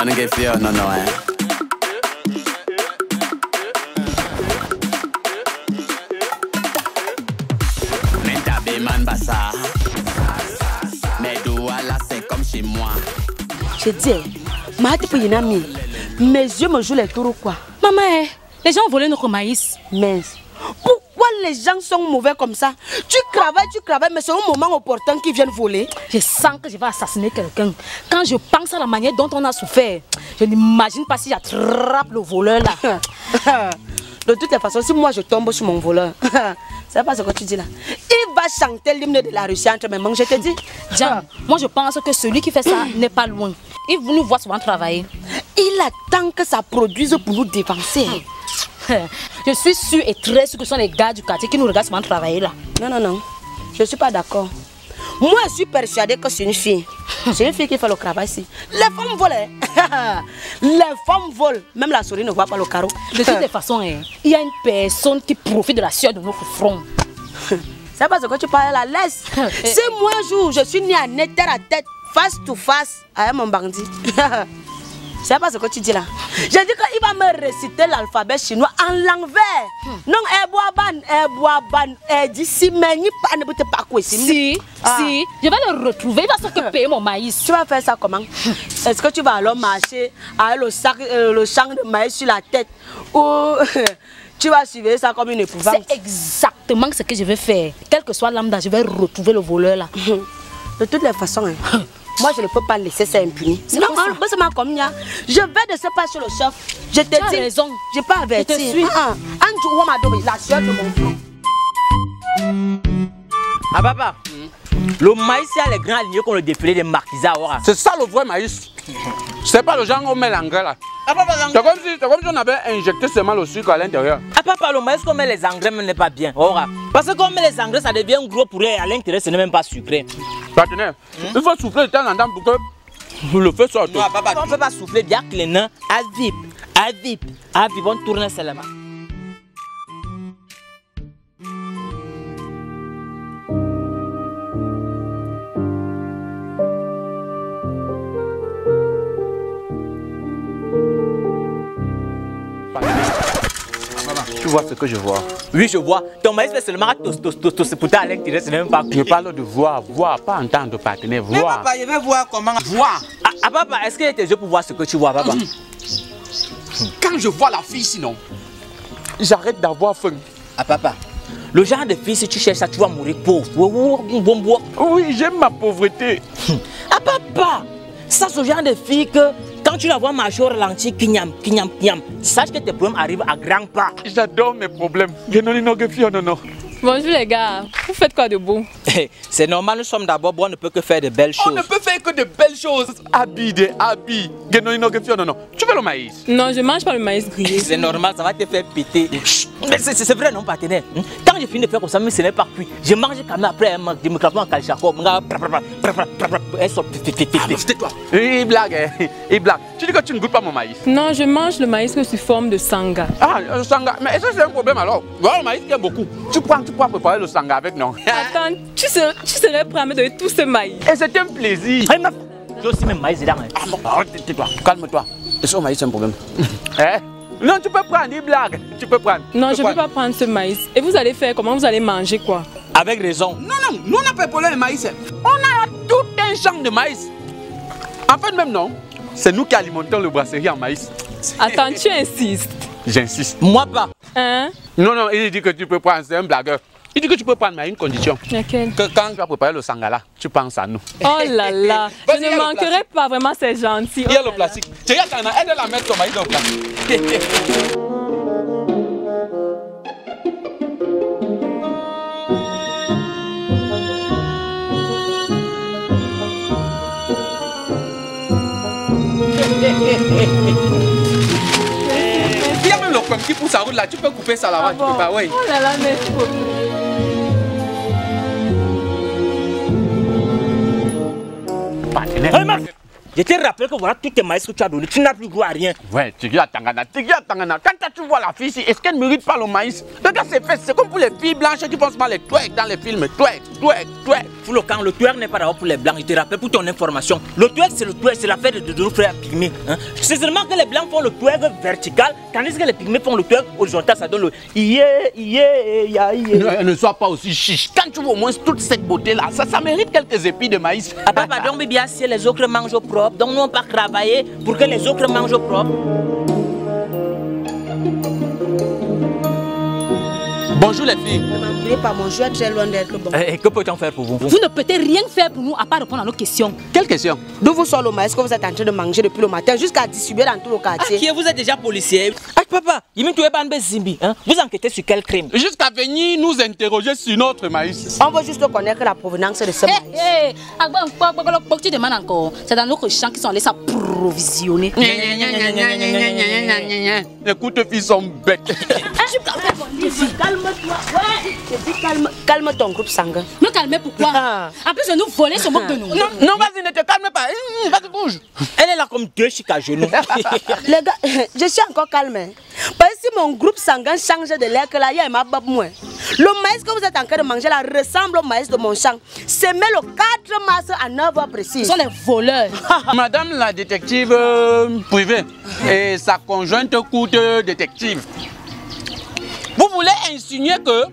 non, non, non, hein. Mais d'où là, c'est comme chez moi. Je dis, mes yeux me jouent les tours ou quoi? Maman, les gens ont volé notre maïs. Mais pourquoi les gens sont mauvais comme ça? Tu travailles, mais c'est au moment opportun qu'ils viennent voler. Je sens que je vais assassiner quelqu'un. Quand je pense à la manière dont on a souffert, je n'imagine pas si j'attrape le voleur là. De toutes les façons, si moi je tombe sur mon voleur, c'est pas ce que tu dis là. Il va chanter l'hymne de la Russie entre mes mains, je te dis. Jean, moi je pense que celui qui fait ça n'est pas loin. Il nous voit souvent travailler. Il attend que ça produise pour nous dévancer. Je suis sûre et très sûre que ce sont les gars du quartier qui nous regardent souvent travailler là. Non, non, non. Je ne suis pas d'accord. Moi, je suis persuadée que c'est une fille. C'est une fille qui fait le travail ici. Les femmes volent. Les femmes volent. Même la souris ne voit pas le carreau. De toutes les façons, il y a une personne qui profite de la sueur de notre front. C'est pas ce que tu parles là. Laisse. Si moi un jour je suis née à nez, terre à tête, face to face avec mon bandit. C'est pas ce que tu dis là. J'ai dit qu'il va me réciter l'alphabet chinois en l'envers. Non, d'ici, mais il ne peut pas quoi. Si, je vais le retrouver, il va s'occuper de mon maïs. Tu vas faire ça comment? Est-ce que tu vas alors marcher avec le champ de maïs sur la tête ou tu vas suivre ça comme une épouvante? C'est exactement ce que je vais faire. Quel que soit l'âme, je vais retrouver le voleur là. De toutes les façons, moi je ne peux pas laisser ça impuni. Non, c'est ma commune. Je vais de ce pas sur le chef. Je te dis, raison. Je n'ai pas averti. Je te suis. La sueur de mon front. Ah papa, le maïs c'est les grands alignés qu'on le défilé des marquisats. C'est ça le vrai maïs. C'est pas le genre qu'on met l'engrais là. Ah papa, c'est comme si on avait injecté seulement le sucre à l'intérieur. Ah papa, le maïs qu'on met les engrais n'est pas bien. Parce que quand on met les engrais, ça devient gros pour à l'intérieur, ce n'est même pas sucré. Partenaire, il faut souffler de temps en temps pour que le feu sorte. Non papa, on ne peut pas souffler bien que les nains à vip, on tourne seulement. Tu vois ce que je vois? Oui, je vois. Ton maïs fait seulement pour à l'intérieur, ce n'est même pas. Je parle de voir, pas entendre, partenaire, voir. Mais papa, je vais voir comment. Voir. Ah papa, est-ce que tu as tes yeux pour voir ce que tu vois, papa? Quand je vois la fille, sinon, j'arrête d'avoir faim. Ah papa, le genre de fille, si tu cherches ça, tu vas mourir pauvre. Oui, j'aime ma pauvreté. Ah papa, ça c'est le genre de fille que quand tu la vois marcher au ralenti, kinyam, sache que tes problèmes arrivent à grands pas. J'adore mes problèmes. Non. Bonjour les gars, vous faites quoi de beau? C'est normal, nous sommes d'abord bons, on ne peut que faire de belles choses. On ne peut faire que de belles choses. Habits. Tu veux le maïs? Non, je mange pas le maïs grillé. C'est normal, ça va te faire péter. Mais c'est vrai non partenaire. Quand je finis de faire comme ça, mais ce n'est pas cuit. Je mange quand même après, je me clappe en calchaco. Tais-toi. Il blague. Tu dis que tu ne goûtes pas mon maïs? Non, je mange le maïs que sous forme de sanga. Ah, le sanga. Mais est-ce que c'est un problème alors? Voilà, le maïs il y a beaucoup. Tu pourras préparer le sanga avec, non? Attends, tu serais prêt à me donner tout ce maïs? Et c'est un plaisir. J'ai aussi même maïs dedans. Tais-toi, calme-toi. Est-ce que le maïs c'est un problème? Non, tu peux prendre, il blague. Tu peux prendre. Non, je ne peux pas prendre ce maïs. Et vous allez faire comment? Vous allez manger quoi? Avec raison. Non, nous on n'a pas de problème de maïs. On a tout un champ de maïs. En fait, même non. C'est nous qui alimentons le brasserie en maïs. Attends, tu insistes. J'insiste. Moi pas. Hein? Non, il dit que tu peux prendre, c'est un blagueur. Il dit que tu peux prendre, mais à une condition. Laquelle? Que quand tu vas préparer le sangala, tu penses à nous. Oh là là, je ne manquerai pas vraiment, c'est gentil. Il y a le plastique. Tu regardes, aide la mettre ton maïs dans le plastique. Il y a même le coin qui pousse à route là, tu peux couper ça là-bas, tu peux pas, oui. Oh là là, merci beaucoup. Je te rappelle que voilà tous tes maïs que tu as donné, tu n'as plus droit à rien. Ouais, Tigui Tangana. Quand tu vois la fille ici, est-ce qu'elle ne mérite pas le maïs? Regarde ses fesses, c'est comme pour les filles blanches qui font mal les twerk dans les films. Twerk. fous le camp. Le tueur n'est pas d'abord pour les blancs. Je te rappelle pour ton information. Le tueur, c'est le tueur, c'est l'affaire de nos frères pygmées. Hein? C'est seulement que les blancs font le tueur vertical, tandis que les pygmées font le tueur horizontal. Ça donne le Ne sois pas aussi chiche. Quand tu vois au moins toute cette beauté-là, ça mérite quelques épis de maïs. Ah papa, donc bien si les autres mangent propre, donc nous on pas travailler pour que les autres mangent propre. Bonjour les filles. Ne m'embrouillez pas, mon jeu est très loin d'être bon. Et que peut-on faire pour vous? Vous ne pouvez rien faire pour nous à part répondre à nos questions. Quelle question? D'où vous sort le maïs que vous êtes en train de manger depuis le matin jusqu'à distribuer dans tout le quartier? Qui vous êtes déjà policier? Ah papa, vous enquêtez sur quel crime? Jusqu'à venir nous interroger sur notre maïs. On veut juste connaître la provenance de ce maïs. Tu demandes encore. C'est dans notre champ qu'ils sont allés s'approvisionner. Écoute, filles sont bêtes. Calme-toi, ouais. Je dis calme ton groupe sanguin. Me calmer pourquoi? En plus de nous voler, se moque de nous. Non, vas-y, ne te calme pas. Vas-y, bouge. Elle est là comme deux chics à genoux. Les gars, je suis encore calme. Parce que si mon groupe sanguin change de l'air, que là, il y a ma bab moins. Le maïs que vous êtes en train de manger là ressemble au maïs de mon champ. Semé le 4 mars à 9h précis. Ce sont les voleurs. Madame la détective privée et sa conjointe courte détective. Vous voulez insinuer que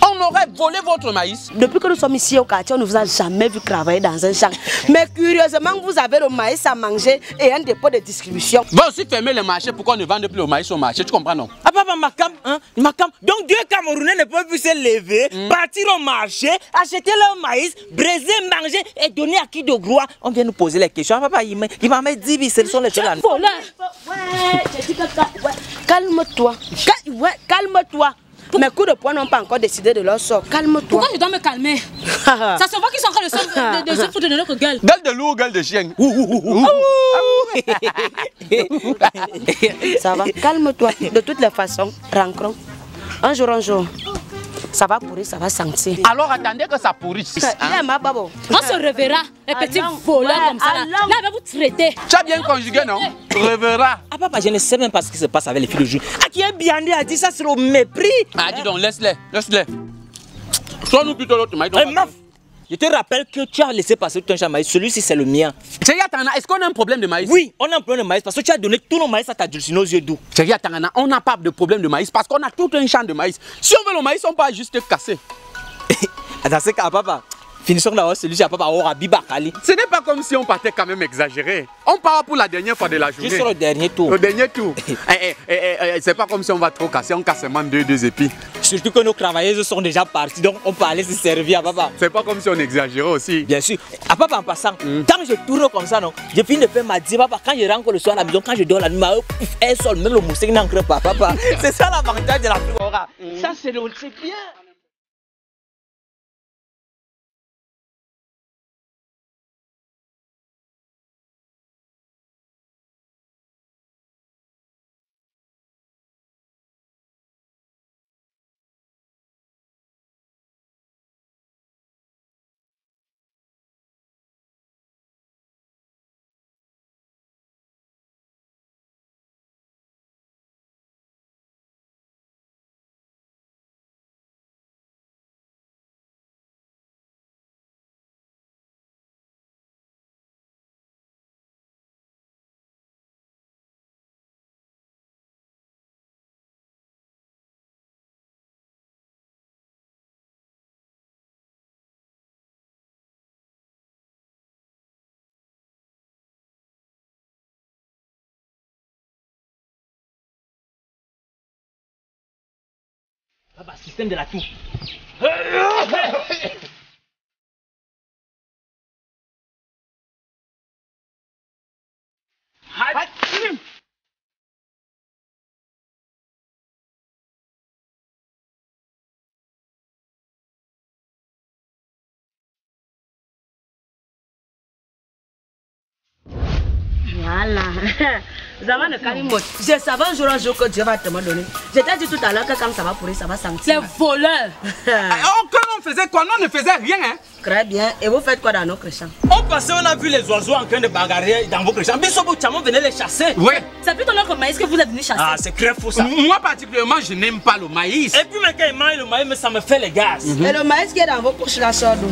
on aurait volé votre maïs? Depuis que nous sommes ici au quartier, on ne vous a jamais vu travailler dans un champ. Mais curieusement, vous avez le maïs à manger et un dépôt de distribution. Va aussi fermer le marché pour qu'on ne vende plus le maïs au marché. Tu comprends, non? Ah papa, Makam, hein? Makam. Donc deux Camerounais ne peuvent plus se lever, partir au marché, acheter leur maïs, braiser, manger et donner à qui de droit? On vient nous poser les questions. Ah, papa, il m'a mis 10 ce sont les choses là. Voleurs. Ouais, je dis que calme-toi. Calme-toi. Mes coups de poing n'ont pas encore décidé de leur sort. Calme-toi. Pourquoi je dois me calmer? Ça se voit qu'ils sont en train de se foutre de notre gueule. Gueule de loup, gueule de chien. Ça va, calme-toi. De toutes les façons, rencontre. Un jour, ça va pourrir, ça va sentir. Alors attendez que ça pourrisse. On se reverra, les petits voleurs comme ça. Là, elle va vous traiter. Tu as bien conjugué, non? Reverra. Ah papa, je ne sais même pas ce qui se passe avec les filles de jus. Ah, qui est bien dit, a dit ça sur le mépris. Ah, dis donc, laisse-les. Sois-nous plutôt l'autre maïs. Je te rappelle que tu as laissé passer tout un champ de maïs. Celui-ci, c'est le mien. Chérie Atangana, est-ce qu'on a un problème de maïs? Oui, on a un problème de maïs parce que tu as donné tout le maïs à ta dulcinée aux yeux doux. Chérie Atangana, on n'a pas de problème de maïs parce qu'on a tout un champ de maïs. Si on veut le maïs, on peut juste casser. Dans ce cas, papa, finissons d'avoir celui-ci à papa Orabi Bakali. Ce n'est pas comme si on partait quand même exagéré. On part pour la dernière fois de la journée. Juste sur le dernier tour. Le dernier tour. C'est pas comme si on va trop casser, on casse seulement deux épis. Surtout que nos travailleuses sont déjà parties, donc on peut aller se servir à papa. C'est pas comme si on exagérait aussi. Bien sûr. À papa en passant, quand je tourne comme ça, non, je finis de faire ma dire, papa, quand je rentre le soir à la maison, quand je dors la nuit, elle sort, même le mousseau n'encre pas, papa. C'est ça l'avantage de la flora. Ça, c'est bien. Papa, système de la toux. Voilà. Je savais un jour que Dieu va te me donner. Je t'ai dit tout à l'heure que quand ça va pourrir, ça va sentir. Les voleurs. Quand on faisait quoi? On ne faisait rien, hein? Très bien. Et vous faites quoi dans notre champ? On passait, on a vu les oiseaux en train de bagarrer dans votre champ. Bissobo Chamon venait les chasser. Oui. C'est plutôt notre maïs que vous êtes venu chasser. Ah, c'est très faux ça. Moi particulièrement, je n'aime pas le maïs. Et puis, quand il mange le maïs, ça me fait les gaz. Et le maïs qui est dans vos couches là sort d'où?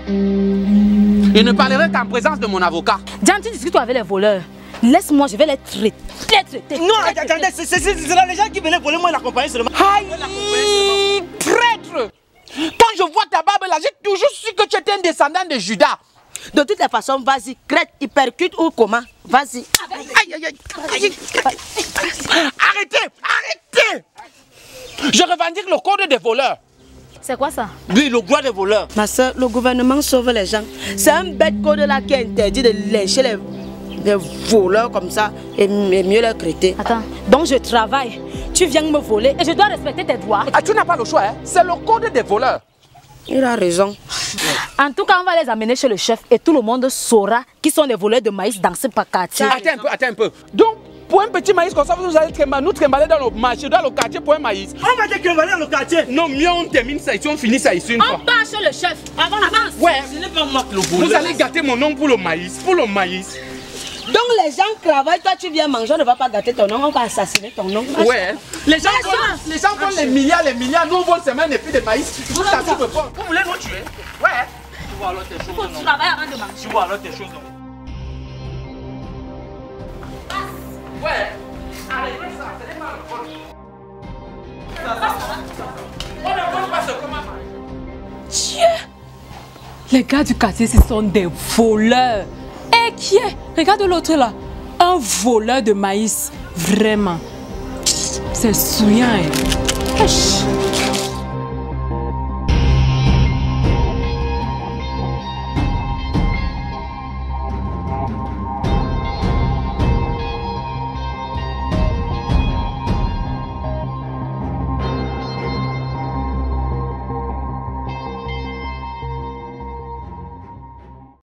Je ne parlerai qu'en présence de mon avocat. Diane, tu discutes avec les voleurs. Laisse-moi, je vais les traiter. Non, attendez, c'est les gens qui venaient voler, moi l'accompagner seulement. Aïe, traître! Quand je vois ta barbe là, j'ai toujours su que tu étais un descendant de Judas. De toutes les façons, vas-y, crête, hypercute ou comment? Vas-y. Aïe, aïe, aïe. Arrêtez, arrêtez! Je revendique le code des voleurs. C'est quoi ça? Oui, le droit des voleurs. Ma soeur, le gouvernement sauve les gens. C'est un bête code là qui interdit de lyncher les voleurs comme ça et mieux les traiter. Attends, donc je travaille, tu viens me voler et je dois respecter tes droits. Ah, tu n'as pas le choix, hein? C'est le code des voleurs. Il a raison. En tout cas, on va les amener chez le chef et tout le monde saura qui sont les voleurs de maïs dans ce quartier. Attends un peu. Donc, pour un petit maïs comme ça, vous allez nous trimballer dans le marché, dans le quartier pour un maïs. On va te trimballer dans le quartier. Non, mieux on termine ça ici, on finit ça ici une fois. On part chez le chef. Avance. Ouais. Ce n'est pas moi qui le voleur. Vous allez gâter mon nom pour le maïs. Pour le maïs. Donc les gens travaillent, toi tu viens manger, on ne va pas gâter ton nom, on va assassiner ton nom. Ouais. Les gens font les milliards, nous on vole seulement des filles de maïs. Vous voulez nous tuer? Ouais. Tu vois alors tes choses. Tu travailles avant de manger. Tu vois alors tes choses. Ouais. Arrêtez ça, ce n'est pas le vol. On ne vole pas ce comment. Dieu! Les gars du quartier, ce sont des voleurs. Et qui est? Regarde l'autre là. Un voleur de maïs. Vraiment. C'est souillant. Hein?